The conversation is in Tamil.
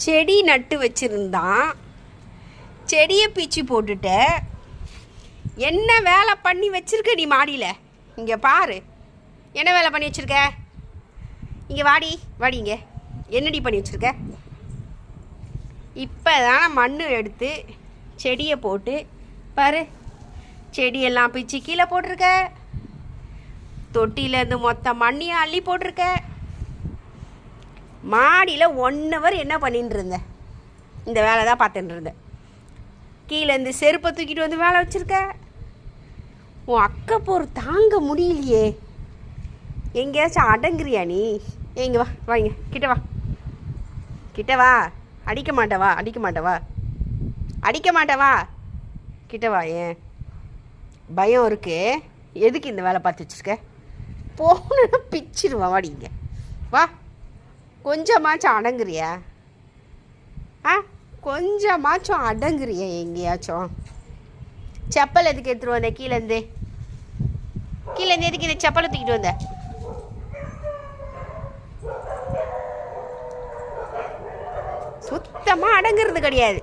செடி நட்டு வச்சுருந்தான். செடியை பிச்சு போட்டுட்ட. என்ன வேலை பண்ணி வச்சுருக்க நீ மாடியில்? இங்கே பாரு, என்ன வேலை பண்ணி வச்சுருக்க? இங்கே வாடி வாடி, இங்கே என்னடி பண்ணி வச்சுருக்க? இப்போ தான் மண் எடுத்து செடியை போட்டு பாரு, செடியெல்லாம் பிச்சு கீழே போட்டிருக்க. தொட்டியிலேருந்து மொத்த மண்ணையும் அள்ளி போட்டிருக்க. மாடியில் 1 hour என்ன பண்ணிட்டு இருந்த? இந்த வேலை தான் பார்த்துட்டு இருந்தேன். கீழேருந்து செருப்பை தூக்கிட்டு வந்து வேலை வச்சுருக்க. உன் அக்கா போர் தாங்க முடியலையே. எங்கேயாச்சும் அடங்குறியா நீ? எங்கே வா வாங்க, கிட்ட வா, கிட்ட வா. அடிக்க மாட்டவா, அடிக்க மாட்டவா, அடிக்க மாட்டவா, கிட்ட வா. ஏன் பயம் இருக்கு? எதுக்கு இந்த வேலை பார்த்து வச்சுருக்க? போன பிச்சிருவா. வாடிங்க வா. கொஞ்சமாச்சும் அடங்குறியா? கொஞ்சமாச்சும் அடங்குறியா? எங்கேயாச்சும் செப்பல் எதுக்கு எடுத்துகிட்டு வந்தேன்? கீழேருந்து எதுக்கு இந்த செப்பலை தூக்கிட்டு வந்த? சுத்தமாக அடங்குறது கிடையாது.